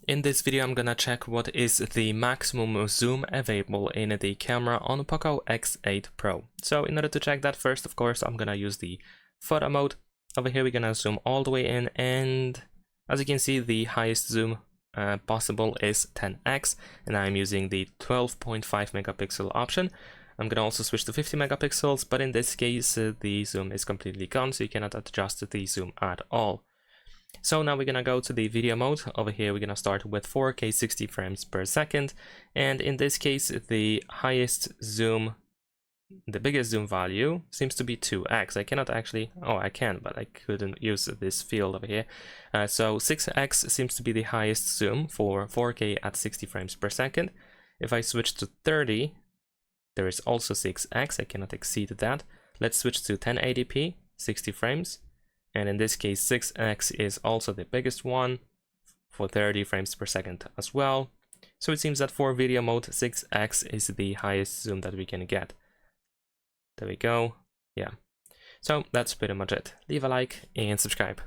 In this video I'm gonna check what is the maximum zoom available in the camera on POCO X8 Pro. So in order to check that, first of course I'm gonna use the photo mode. Over here we're gonna zoom all the way in, and as you can see the highest zoom possible is 10x, and I'm using the 12.5 megapixel option. I'm gonna also switch to 50 megapixels, but in this case the zoom is completely gone, so you cannot adjust the zoom at all. So now we're gonna go to the video mode. Over here we're gonna start with 4K 60 frames per second, and in this case the highest zoom, the biggest zoom value seems to be 2x. I cannot actually, oh I can, but I couldn't use this field over here. So 6x seems to be the highest zoom for 4K at 60 frames per second. If I switch to 30, there is also 6x, I cannot exceed that. Let's switch to 1080p, 60 frames. And in this case 6x is also the biggest one for 30 frames per second as well. So it seems that for video mode 6x is the highest zoom that we can get. There we go. Yeah. So that's pretty much it. Leave a like and subscribe.